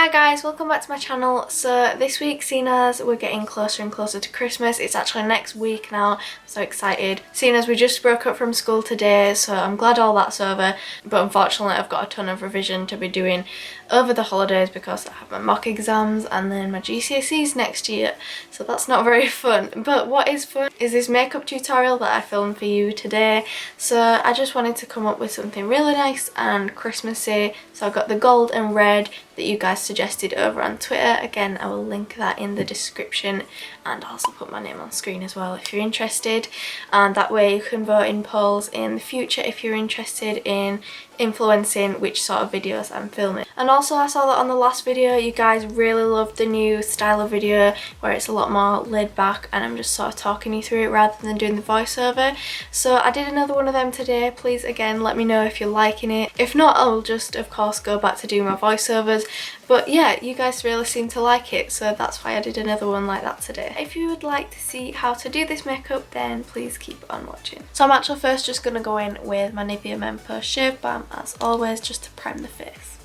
Hi guys, welcome back to my channel. So this week, seeing as we're getting closer and closer to Christmas, it's actually next week now. I'm so excited. Seeing as we just broke up from school today, so I'm glad all that's over. But unfortunately I've got a ton of revision to be doing over the holidays because I have my mock exams and then my GCSEs next year. So that's not very fun. But what is fun is this makeup tutorial that I filmed for you today. So I just wanted to come up with something really nice and Christmassy. So I got the gold and red that you guys suggested over on Twitter. Again, I will link that in the description and also put my name on screen as well if you're interested, and that way you can vote in polls in the future if you're interested in influencing which sort of videos I'm filming. And also I saw that on the last video you guys really loved the new style of video where it's a lot more laid back and I'm just sort of talking you through it rather than doing the voiceover. So I did another one of them today. Please again let me know if you're liking it. If not, I'll just of course go back to doing my voiceovers. But yeah, you guys really seem to like it, so that's why I did another one like that today. If you would like to see how to do this makeup, then please keep on watching. So I'm actually first just going to go in with my Nivea Men Post Shave Balm as always, just to prime the face.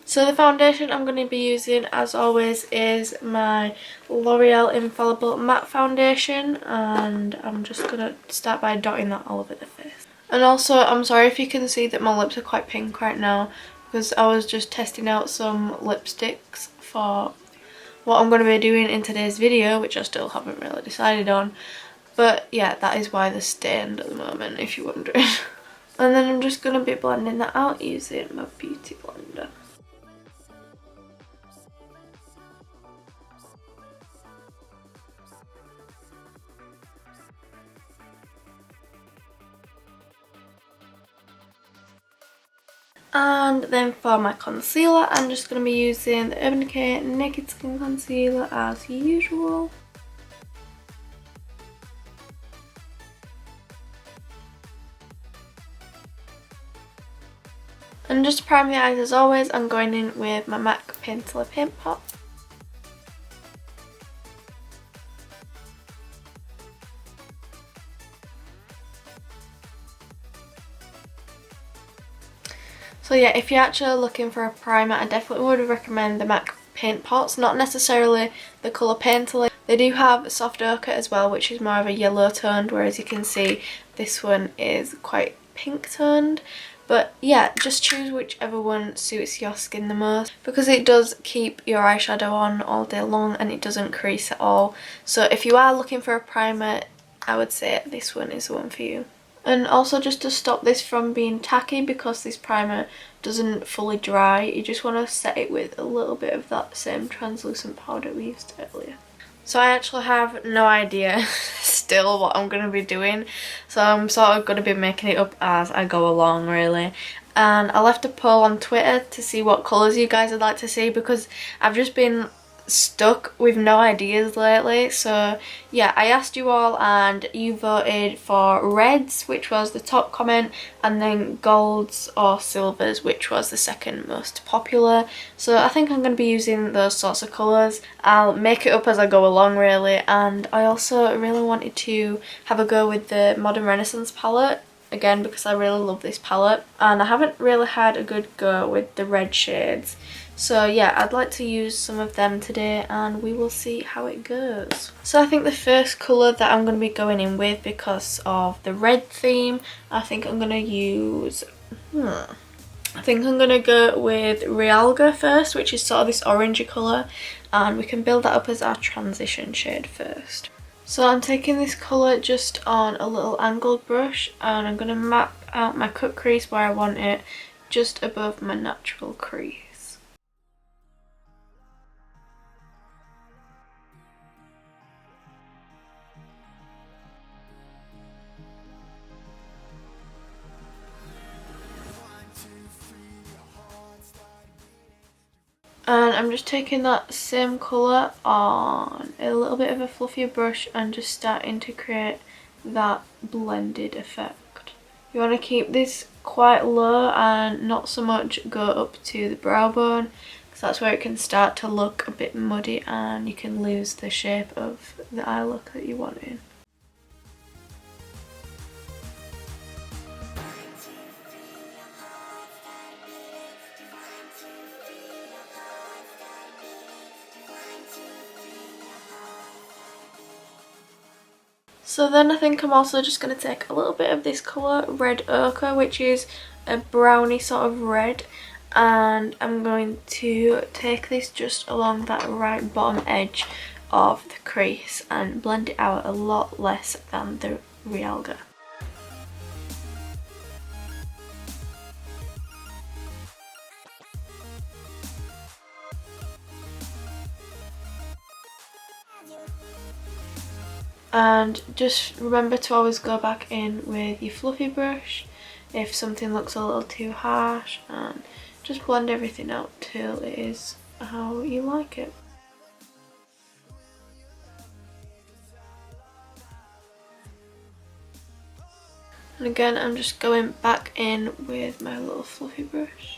So the foundation I'm going to be using as always is my L'Oreal Infallible Matte Foundation, and I'm just going to start by dotting that all over the face. And also, I'm sorry if you can see that my lips are quite pink right now because I was just testing out some lipsticks for what I'm going to be doing in today's video, which I still haven't really decided on. But yeah, that is why they're stained at the moment, if you're wondering. And then I'm just going to be blending that out using my beauty blender. And then for my concealer, I'm just going to be using the Urban Decay Naked Skin Concealer as usual. And just to prime the eyes as always, I'm going in with my MAC Painterly Paint Pot. So yeah, if you're actually looking for a primer, I definitely would recommend the MAC paint pots, not necessarily the colour Painterly. They do have soft ochre as well, which is more of a yellow toned, whereas you can see this one is quite pink toned. But yeah, just choose whichever one suits your skin the most, because it does keep your eyeshadow on all day long and it doesn't crease at all. So if you are looking for a primer, I would say this one is the one for you. And also, just to stop this from being tacky, because this primer doesn't fully dry, you just want to set it with a little bit of that same translucent powder we used earlier. So I actually have no idea still what I'm going to be doing, so I'm sort of going to be making it up as I go along really. And I left a poll on Twitter to see what colours you guys would like to see, because I've just been stuck with no ideas lately. So yeah, I asked you all and you voted for reds, which was the top comment, and then golds or silvers, which was the second most popular. So I think I'm going to be using those sorts of colours. I'll make it up as I go along really. And I also really wanted to have a go with the Modern Renaissance palette again, because I really love this palette and I haven't really had a good go with the red shades. So yeah, I'd like to use some of them today and we will see how it goes. So I think the first colour that I'm going to be going in with, because of the red theme, I think I'm going to use... I think I'm going to go with Realga first, which is sort of this orangey colour, and we can build that up as our transition shade first. So I'm taking this colour just on a little angled brush and I'm going to map out my cut crease where I want it, just above my natural crease. And I'm just taking that same colour on a little bit of a fluffier brush and just starting to create that blended effect. You want to keep this quite low and not so much go up to the brow bone, because that's where it can start to look a bit muddy and you can lose the shape of the eye look that you want in. So then I think I'm also just going to take a little bit of this colour, Red Ochre, which is a browny sort of red, and I'm going to take this just along that right bottom edge of the crease and blend it out a lot less than the Realga. And just remember to always go back in with your fluffy brush if something looks a little too harsh, and just blend everything out till it is how you like it. And again, I'm just going back in with my little fluffy brush.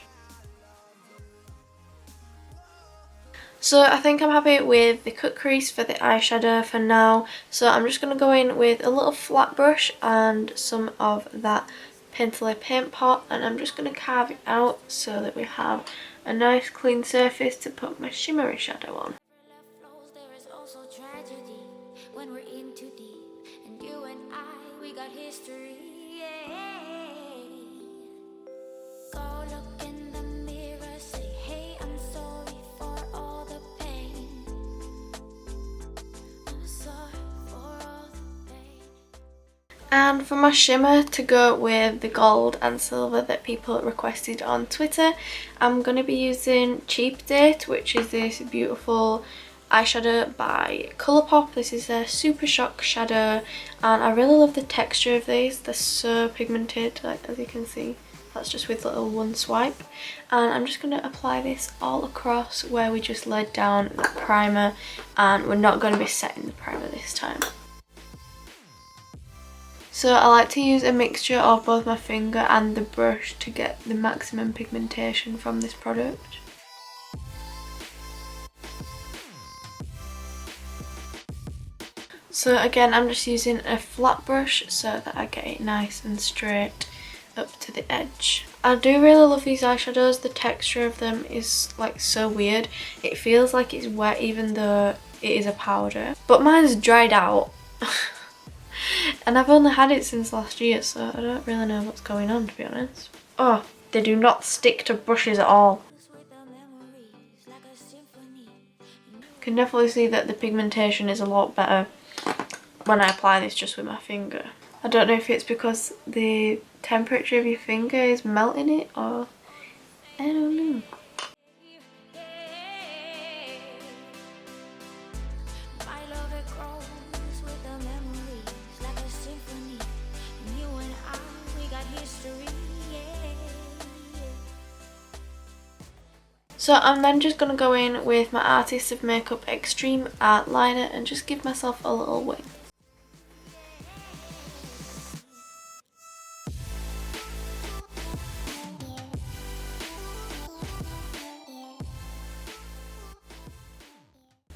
So I think I'm happy with the cut crease for the eyeshadow for now. So I'm just going to go in with a little flat brush and some of that Painterly paint pot, and I'm just going to carve it out so that we have a nice clean surface to put my shimmery shadow on. And for my shimmer, to go with the gold and silver that people requested on Twitter, I'm going to be using Cheap Date, which is this beautiful eyeshadow by Colourpop. This is a Super Shock shadow, and I really love the texture of these. They're so pigmented, like as you can see. That's just with little one swipe. And I'm just going to apply this all across where we just laid down the primer, and we're not going to be setting the primer this time. So I like to use a mixture of both my finger and the brush to get the maximum pigmentation from this product. So again, I'm just using a flat brush so that I get it nice and straight up to the edge. I do really love these eyeshadows. The texture of them is like so weird. It feels like it's wet even though it is a powder. But mine's dried out. And I've only had it since last year, so I don't really know what's going on, to be honest. Oh, they do not stick to brushes at all. Can definitely see that the pigmentation is a lot better when I apply this just with my finger. I don't know if it's because the temperature of your finger is melting it, or I don't know. So I'm then just going to go in with my Artist of Makeup Extreme Art Liner and just give myself a little wing.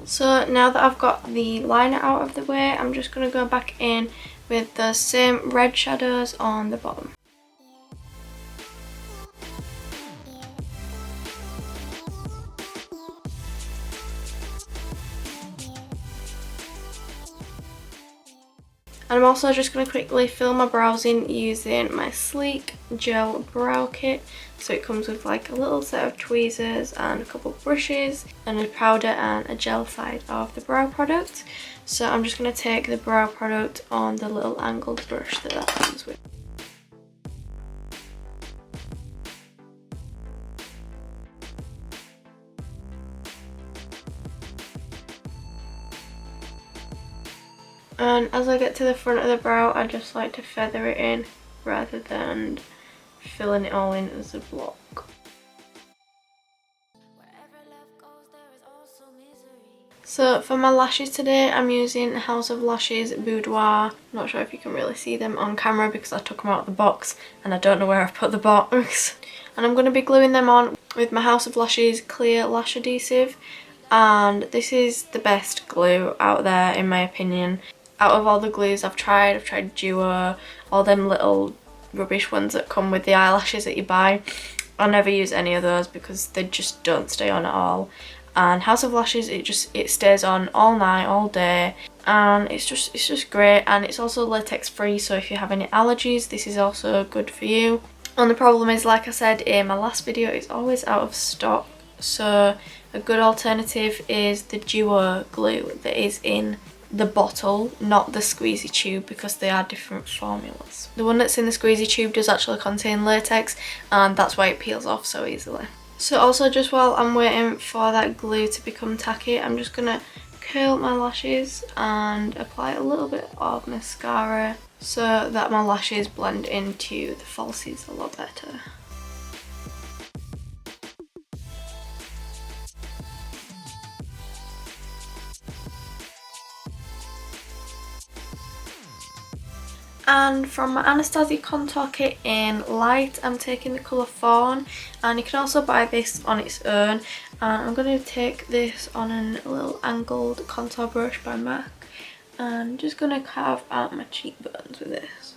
So now that I've got the liner out of the way, I'm just going to go back in with the same red shadows on the bottom. And I'm also just going to quickly fill my brows in using my Sleek Gel Brow Kit. So it comes with like a little set of tweezers and a couple of brushes and a powder and a gel side of the brow product. So I'm just going to take the brow product on the little angled brush that comes with. And as I get to the front of the brow, I just like to feather it in rather than filling it all in as a block. So for my lashes today, I'm using House of Lashes Boudoir. Not sure if you can really see them on camera because I took them out of the box and I don't know where I've put the box. And I'm going to be gluing them on with my House of Lashes Clear Lash Adhesive. And this is the best glue out there in my opinion. Out of all the glues I've tried Duo, all them little rubbish ones that come with the eyelashes that you buy. I never use any of those because they just don't stay on at all. and House of Lashes, it stays on all night, all day, and it's just great. And it's also latex free, so if you have any allergies, this is also good for you. And the problem is, like I said in my last video, it's always out of stock, so a good alternative is the duo glue that is in the bottle, not the squeezy tube, because they are different formulas. The one that's in the squeezy tube does actually contain latex, and that's why it peels off so easily. So also, just while I'm waiting for that glue to become tacky, I'm just gonna curl my lashes and apply a little bit of mascara so that my lashes blend into the falsies a lot better. And from my Anastasia contour kit in light, I'm taking the colour Fawn, and you can also buy this on its own. And I'm going to take this on a little angled contour brush by MAC, and just going to carve out my cheekbones with this.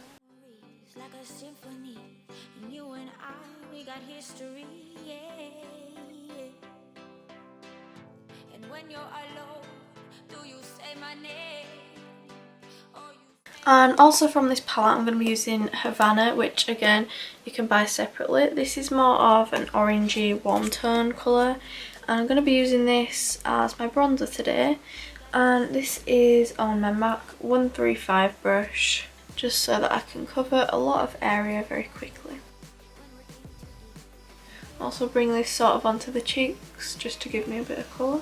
And also from this palette, I'm going to be using Havana, which again you can buy separately. This is more of an orangey warm tone colour, and I'm going to be using this as my bronzer today. And this is on my MAC 135 brush, just so that I can cover a lot of area very quickly. Also bring this sort of onto the cheeks just to give me a bit of colour.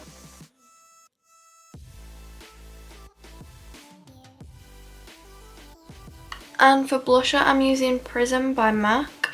And for blusher, I'm using Prism by MAC.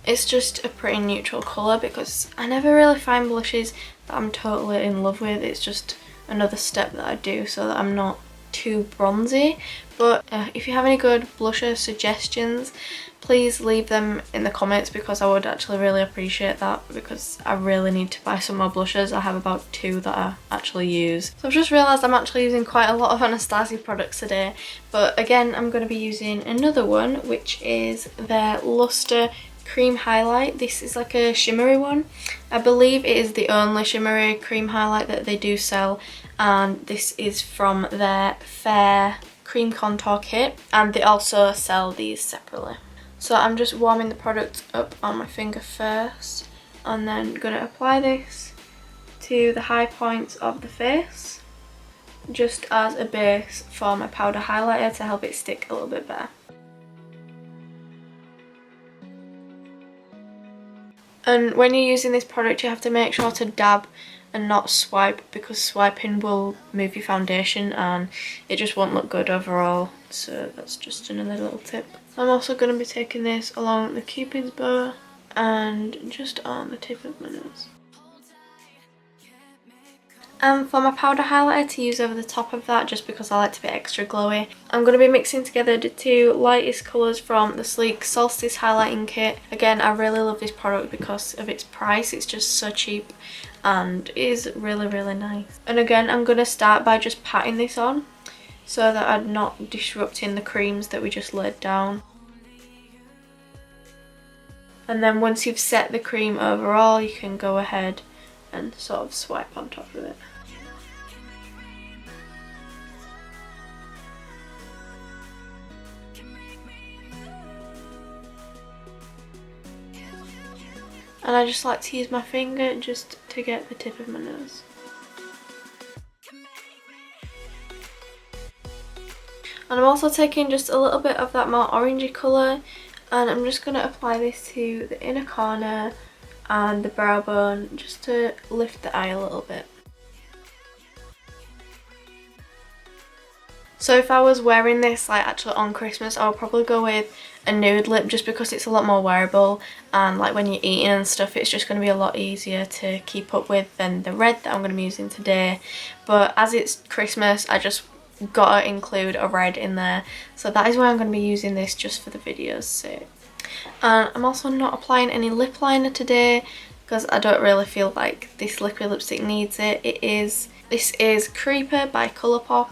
It's just a pretty neutral colour because I never really find blushes that I'm totally in love with. It's just another step that I do so that I'm not too bronzy. But if you have any good blusher suggestions, please leave them in the comments, because I would actually really appreciate that, because I really need to buy some more blushers. I have about 2 that I actually use. So I've just realised I'm actually using quite a lot of Anastasia products today, but again I'm going to be using another one, which is their Luster Cream Highlight. This is like a shimmery one. I believe it is the only shimmery cream highlight that they do sell, and this is from their Fair Cream Contour Kit, and they also sell these separately. So I'm just warming the product up on my finger first, and then going to apply this to the high points of the face, just as a base for my powder highlighter to help it stick a little bit better. And when you're using this product, you have to make sure to dab and not swipe, because swiping will move your foundation and it just won't look good overall. So that's just another little tip. I'm also going to be taking this along the cupid's bow and just on the tip of my nose. And for my powder highlighter to use over the top of that, just because I like to be extra glowy, I'm going to be mixing together the 2 lightest colours from the Sleek Solstice Highlighting Kit. Again, I really love this product because of its price. It's just so cheap and it is really, really nice. And again, I'm going to start by just patting this on so that I'm not disrupting the creams that we just laid down. And then once you've set the cream overall, you can go ahead and sort of swipe on top of it. And I just like to use my finger just to get the tip of my nose. And I'm also taking just a little bit of that more orangey colour, and I'm just going to apply this to the inner corner and the brow bone, just to lift the eye a little bit. So if I was wearing this like actually on Christmas, I would probably go with a nude lip, just because it's a lot more wearable, and like when you're eating and stuff, it's just going to be a lot easier to keep up with than the red that I'm going to be using today. But as it's Christmas, I just gotta include a red in there, so that is why I'm going to be using this, just for the video's sake. And I'm also not applying any lip liner today because I don't really feel like this liquid lipstick needs it. This is Creeper by Colourpop.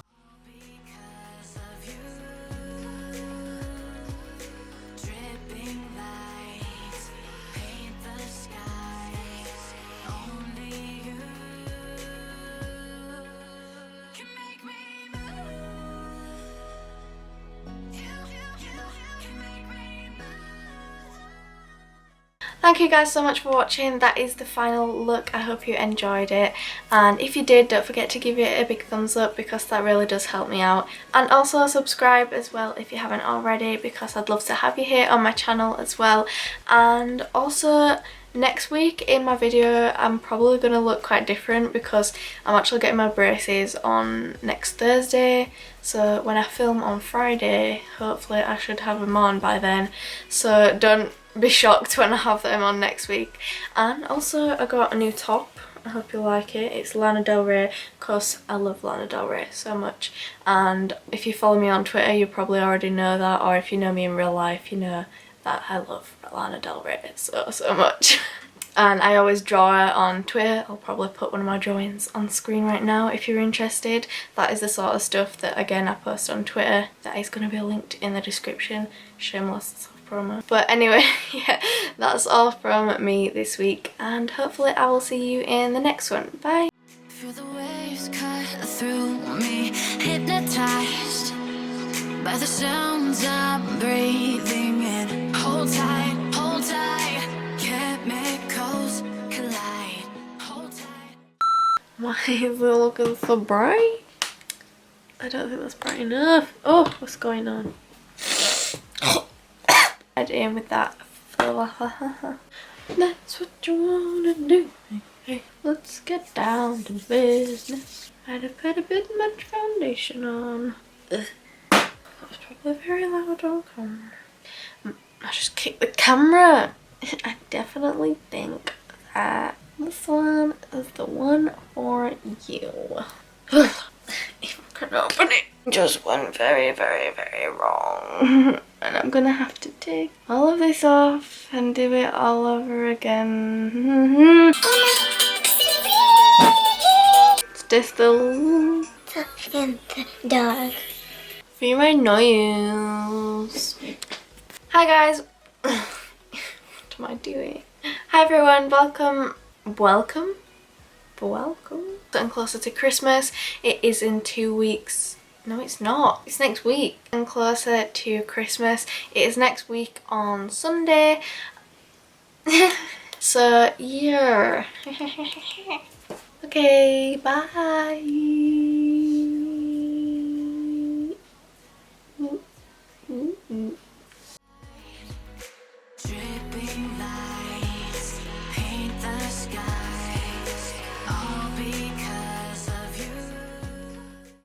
Thank you guys so much for watching. That is the final look. I hope you enjoyed it, and if you did, don't forget to give it a big thumbs up because that really does help me out, and also subscribe as well if you haven't already because I'd love to have you here on my channel as well. And also next week in my video I'm probably going to look quite different because I'm actually getting my braces on next Thursday, so when I film on Friday hopefully I should have them on by then, so don't be shocked when I have them on next week. And also I got a new top. I hope you like it. It's Lana Del Rey because I love Lana Del Rey so much, and if you follow me on Twitter you probably already know that, or if you know me in real life you know that I love Lana Del Rey so much. And I always draw on Twitter. I'll probably put one of my drawings on screen right now if you're interested. That is the sort of stuff that again I post on Twitter. That is going to be linked in the description. Shameless promo. But anyway, yeah, that's all from me this week, and hopefully I will see you in the next one. Bye! Feel the waves cut through me, hypnotized by the sounds I'm breathing in. Hold tight, chemicals collide. Hold tight. Why is it looking so bright? I don't think that's bright enough. Oh, what's going on? I'd aim with that. That's what you wanna do. Hey, let's get down to business. I had to put a bit much foundation on. Ugh. That was probably very loud on camera. I just kicked the camera. I definitely think that this one is the one for you. If I can open it. Just went very, very, very wrong. And I'm gonna have to take all of this off and do it all over again. Stay still. In the dark. Feel my nails. Hi guys. What am I doing? Hi everyone, welcome. Getting closer to Christmas. It is in 2 weeks. No, it's not. It's next week. And closer to Christmas. It is next week on Sunday. So, yeah. Okay, bye.